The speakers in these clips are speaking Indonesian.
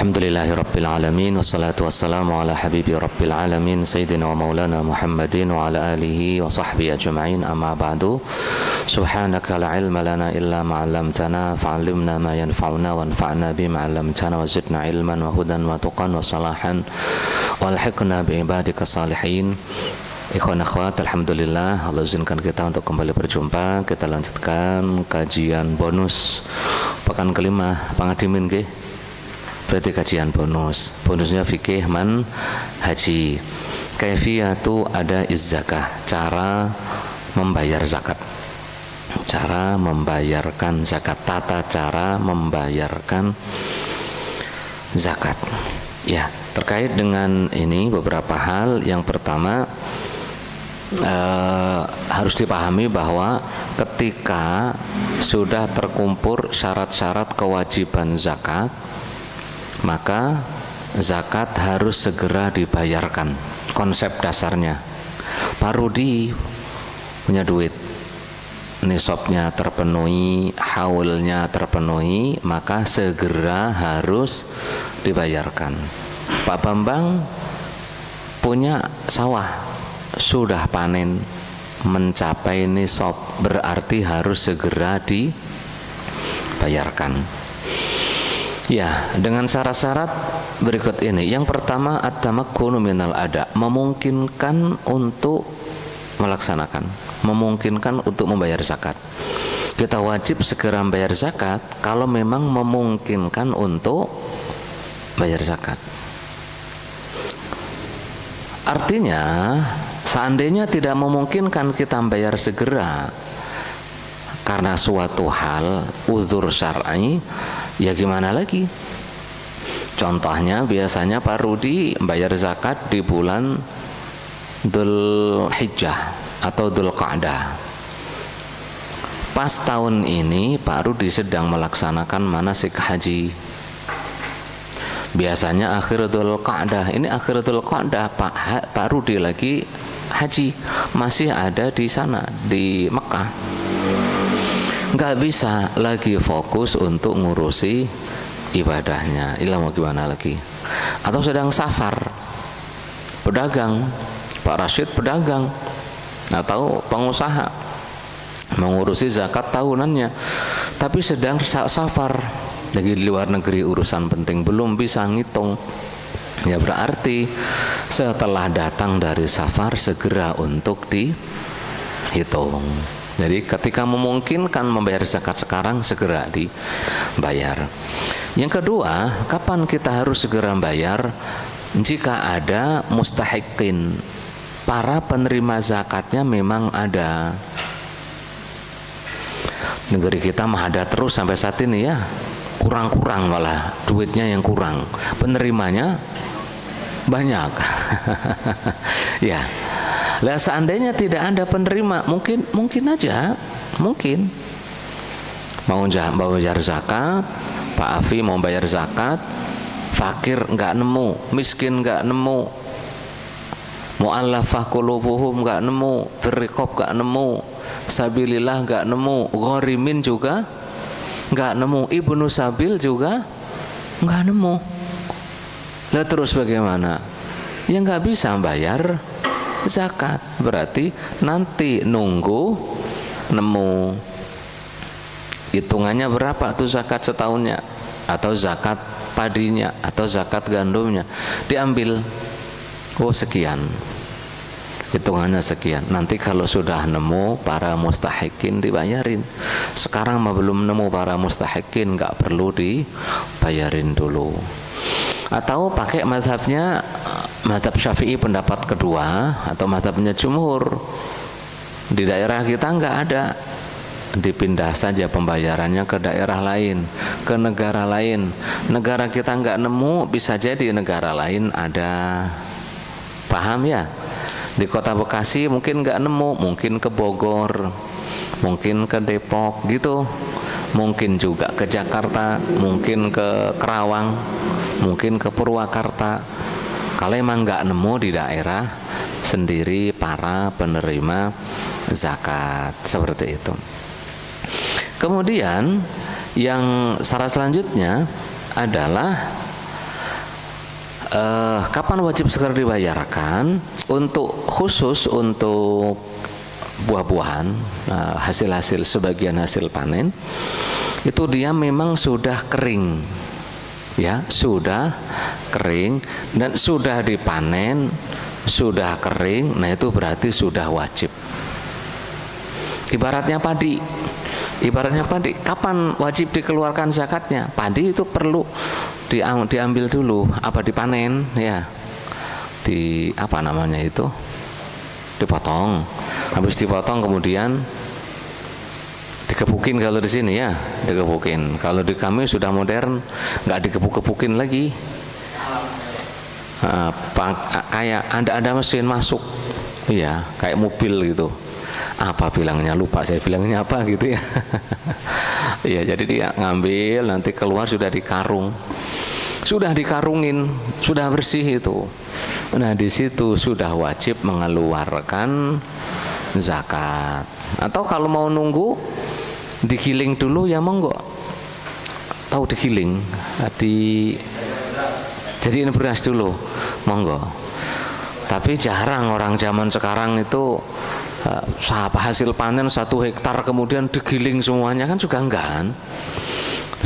Alhamdulillahirabbil alamin wassalatu wassalamu ala habibi rabbil alamin sayyidina wa maulana Muhammadin wa ala alihi wa sahbihi ajma'in amma ba'du. Subhanaka la ilma lana illa ma 'allamtana fa'allimna ma yanfa'una wanfa'na bima 'allamtana wa zidna ilman wa hudan wa tuqan wa salahan walhiqna bi ibadika salihin. Ikhwan akhwat, alhamdulillah Allah izinkan kita untuk kembali berjumpa. Kita lanjutkan kajian bonus pekan kelima pangadimin nggih. Berarti kajian bonusnya fikih man haji. Kaifiyatu ada zakah, cara membayar zakat, cara membayarkan zakat, tata cara membayarkan zakat. Ya, terkait dengan ini beberapa hal. Yang pertama, harus dipahami bahwa ketika sudah terkumpul syarat-syarat kewajiban zakat, maka zakat harus segera dibayarkan. Konsep dasarnya, Pak Rudi punya duit, nisabnya terpenuhi, haulnya terpenuhi, maka segera harus dibayarkan. Pak Bambang punya sawah, sudah panen, mencapai nisab, berarti harus segera dibayarkan. Ya, dengan syarat-syarat berikut ini. Yang pertama, at-tamakkunu minal ada, memungkinkan untuk melaksanakan, memungkinkan untuk membayar zakat. Kita wajib segera membayar zakat kalau memang memungkinkan untuk bayar zakat. Artinya, seandainya tidak memungkinkan kita membayar segera karena suatu hal uzur syar'i, ya gimana lagi? Contohnya biasanya Pak Rudi bayar zakat di bulan Dzul Hijjah atau Dzul Qa'dah. Pas tahun ini Pak Rudi sedang melaksanakan manasik haji. Biasanya akhir Dzul Qa'dah. Ini akhir Dzul Qa'dah Pak Rudi lagi haji, masih ada di sana di Mekah. Nggak bisa lagi fokus untuk ngurusi ibadahnya. Ilah mau gimana lagi? Atau sedang safar, pedagang, Pak Rashid pedagang atau pengusaha mengurusi zakat tahunannya, tapi sedang safar, lagi di luar negeri, urusan penting, belum bisa ngitung. Ya berarti setelah datang dari safar segera untuk dihitung. Jadi ketika memungkinkan membayar zakat sekarang, segera dibayar. Yang kedua, kapan kita harus segera bayar? Jika ada mustahiqin, para penerima zakatnya memang ada. Negeri kita mah ada terus sampai saat ini ya, kurang-kurang malah duitnya yang kurang, penerimanya banyak. Ya. Lah seandainya tidak ada penerima, mungkin aja, mungkin mau bayar zakat, Pak Afi mau bayar zakat, fakir nggak nemu, miskin nggak nemu, mu'allafah qulubuhum nggak nemu, firriqab nggak nemu, sabilillah nggak nemu, gharimin juga nggak nemu, ibnu sabil juga nggak nemu. Lah terus bagaimana? Ya nggak bisa bayar zakat, berarti nanti nunggu nemu. Hitungannya berapa tuh zakat setahunnya, atau zakat padinya, atau zakat gandumnya, diambil, oh sekian, hitungannya sekian. Nanti kalau sudah nemu para mustahikin dibayarin. Sekarang mah belum nemu para mustahikin, nggak perlu dibayarin dulu. Atau pakai mazhabnya mazhab Syafi'i pendapat kedua, atau mazhabnya jumhur, di daerah kita nggak ada, dipindah saja pembayarannya ke daerah lain, ke negara lain. Negara kita nggak nemu, bisa jadi negara lain ada. Paham ya? Di kota Bekasi mungkin nggak nemu, mungkin ke Bogor, mungkin ke Depok gitu, mungkin juga ke Jakarta, mungkin ke Kerawang, mungkin ke Purwakarta. Kalau emang nggak nemu di daerah sendiri para penerima zakat, seperti itu. Kemudian yang syarat selanjutnya adalah Kapan wajib segera dibayarkan? Khusus untuk buah-buahan, hasil-hasil, sebagian hasil panen itu dia memang sudah kering, ya, sudah kering dan sudah dipanen, sudah kering. Nah itu berarti sudah wajib. Ibaratnya padi, kapan wajib dikeluarkan zakatnya? Padi itu perlu diambil dulu, dipanen, ya, dipotong. Habis dipotong kemudian dikebukin, kalau di sini ya dikebukin. Kalau di kami sudah modern, nggak dikebuk-kebukin lagi. Kayak ada mesin masuk, iya, kayak mobil gitu. Apa bilangnya, lupa saya bilangnya apa gitu ya. Iya, jadi dia ngambil, nanti keluar sudah dikarung, sudah dikarungin, sudah bersih itu. Nah di situ sudah wajib mengeluarkan zakat. Atau kalau mau nunggu digiling dulu ya monggo. Tahu digiling, jadiin beras dulu, monggo. Tapi jarang orang zaman sekarang itu hasil panen 1 hektar kemudian digiling semuanya, kan juga enggak kan.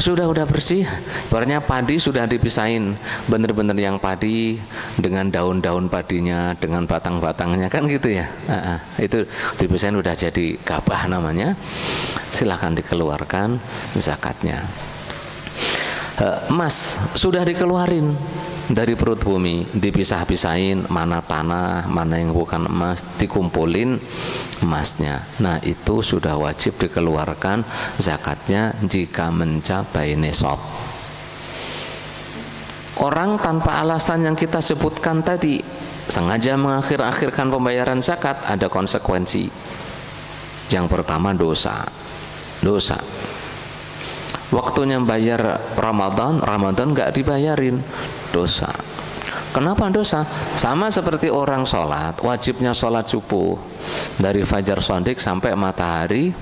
Sudah bersih, ibaratnya padi sudah dipisahin, bener-bener yang padi dengan daun-daun padinya, dengan batang-batangnya, kan gitu ya. Itu dipisahin, udah jadi gabah namanya. Silahkan dikeluarkan zakatnya. Emas sudah dikeluarin dari perut bumi, dipisah-pisahin mana tanah, mana yang bukan emas, dikumpulin emasnya. Nah itu sudah wajib dikeluarkan zakatnya jika mencapai nisab. Orang tanpa alasan yang kita sebutkan tadi sengaja mengakhir-akhirkan pembayaran zakat, ada konsekuensi. Yang pertama dosa. Waktunya bayar Ramadan nggak dibayarin, dosa. Kenapa dosa? Sama seperti orang sholat, wajibnya sholat subuh dari fajar shadiq sampai matahari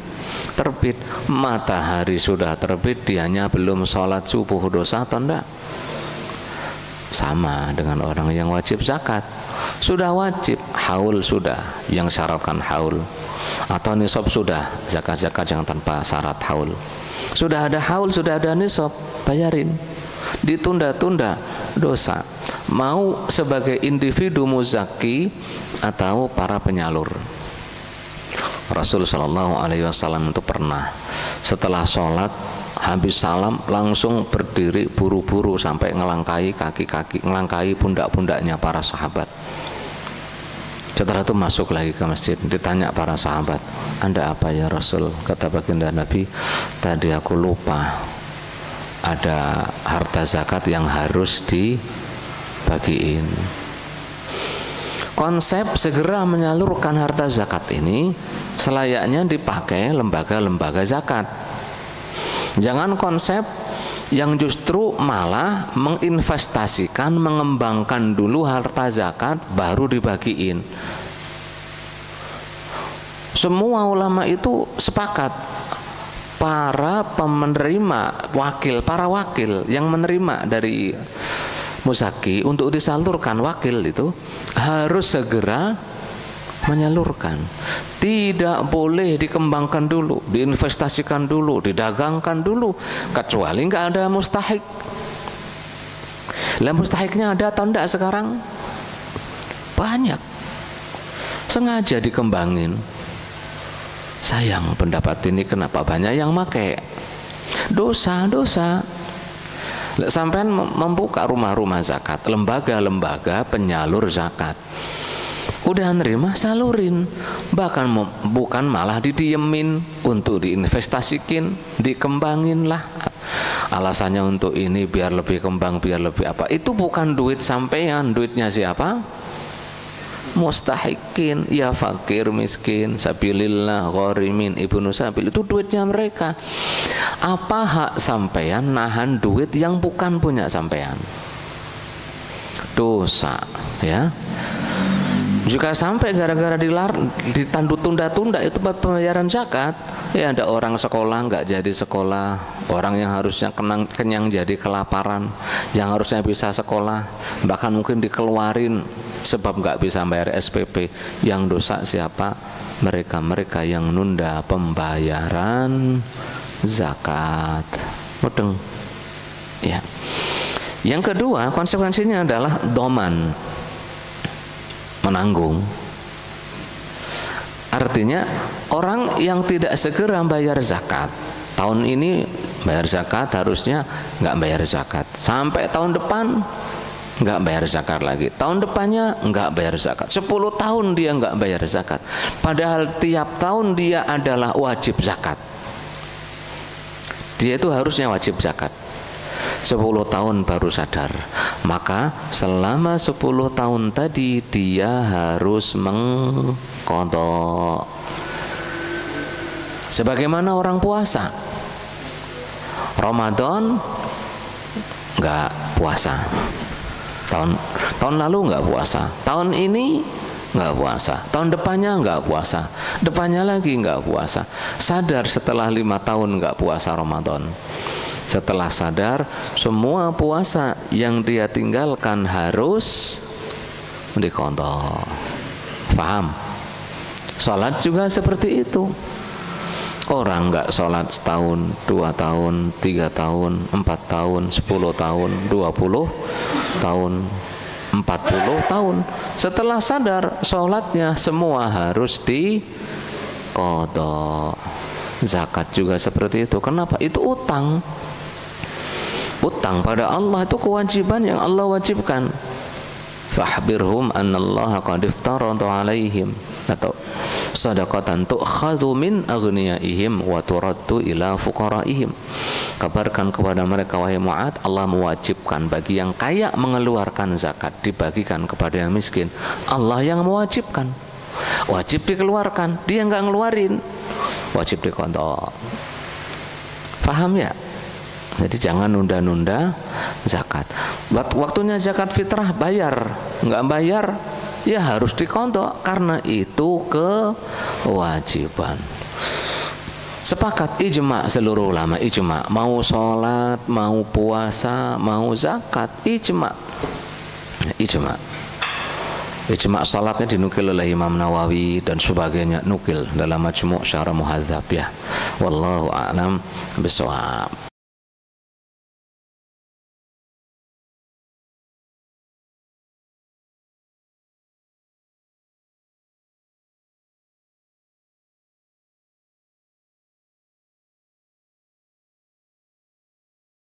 terbit. Matahari sudah terbit, dianya belum sholat subuh, dosa atau enggak? Sama dengan orang yang wajib zakat, sudah wajib, haul sudah, yang syaratkan haul, atau nisab sudah, zakat-zakat yang tanpa syarat haul. Sudah ada haul, sudah ada nisab, bayarin. Ditunda-tunda, dosa. Mau sebagai individu muzaki atau para penyalur. Rasul Shallallahu Alaihi Wasallam itu pernah setelah sholat habis salam langsung berdiri buru-buru sampai ngelangkai kaki-kaki, ngelangkai pundak-pundaknya para sahabat. Setelah itu masuk lagi ke masjid, ditanya para sahabat, Anda apa ya Rasul? Kata baginda Nabi, tadi aku lupa ada harta zakat yang harus dibagiin. Konsep segera menyalurkan harta zakat ini selayaknya dipakai lembaga-lembaga zakat. Jangan konsep yang justru malah menginvestasikan, mengembangkan dulu harta zakat baru dibagiin. Semua ulama itu sepakat, para penerima para wakil yang menerima dari muzaki untuk disalurkan wakil itu harus segera menyalurkan. Tidak boleh dikembangkan dulu, diinvestasikan dulu, didagangkan dulu, kecuali nggak ada mustahik. Lah mustahiknya ada atau enggak sekarang? Banyak. Sengaja dikembangin. Sayang pendapat ini kenapa banyak yang make? Dosa. Sampai membuka rumah-rumah zakat, lembaga-lembaga penyalur zakat. Udah nerima, salurin. Bahkan bukan malah didiemin, untuk diinvestasikin, dikembangin lah. Alasannya untuk ini biar lebih kembang, biar lebih apa. Itu bukan duit sampean, duitnya siapa? Mustahikin, ya fakir, miskin, sabilillah, gharimin, ibnu sabil, itu duitnya mereka. Apa hak sampean nahan duit yang bukan punya sampean? Dosa, ya. Jika sampai gara-gara ditunda-tunda itu pembayaran zakat, Ya ada orang sekolah nggak jadi sekolah, orang yang harusnya kenyang jadi kelaparan, yang harusnya bisa sekolah bahkan mungkin dikeluarin sebab nggak bisa bayar SPP. Yang dosa siapa? Mereka-mereka yang nunda pembayaran zakat. Mudeng. Ya. Yang kedua, konsekuensinya adalah doman, menanggung. Artinya orang yang tidak segera bayar zakat, tahun ini bayar zakat harusnya nggak bayar zakat, sampai tahun depan nggak bayar zakat lagi, tahun depannya nggak bayar zakat, 10 tahun dia nggak bayar zakat, padahal tiap tahun dia adalah wajib zakat. Dia itu harusnya wajib zakat. 10 tahun baru sadar, maka selama 10 tahun tadi dia harus mengqadha. Sebagaimana orang puasa, Ramadan nggak puasa, tahun lalu nggak puasa, tahun ini nggak puasa, tahun depannya nggak puasa, depannya lagi nggak puasa. Sadar setelah 5 tahun nggak puasa Ramadan. Setelah sadar, semua puasa yang dia tinggalkan harus diqadha. Paham? Sholat juga seperti itu. Orang nggak sholat setahun, 2 tahun, 3 tahun, 4 tahun, 10 tahun, 20 tahun, 40 tahun. Setelah sadar, sholatnya semua harus diqadha. Zakat juga seperti itu. Kenapa? Itu utang. Utang pada Allah itu kewajiban yang Allah wajibkan. Fahbirhum annallaha qad iftarada alaihim, atau sadaqatan tu'khadhu min aghniyaihim wa turaddu ila fuqaraihim. Kabarkan kepada mereka wahai Mu'ad, Allah mewajibkan bagi yang kaya mengeluarkan zakat, dibagikan kepada yang miskin. Allah yang mewajibkan, wajib dikeluarkan, dia nggak ngeluarin, wajib diqadha. Paham ya? Jadi jangan nunda-nunda zakat. Waktunya zakat fitrah bayar, nggak bayar ya harus diqadha karena itu kewajiban. Sepakat ijma seluruh ulama, ijma, mau sholat, mau puasa, mau zakat, ijma. Ijma salatnya dinukil oleh Imam Nawawi dan sebagainya, nukil dalam Majmu' Syarah Muhadzab ya. Wallahu a'lam bishawab.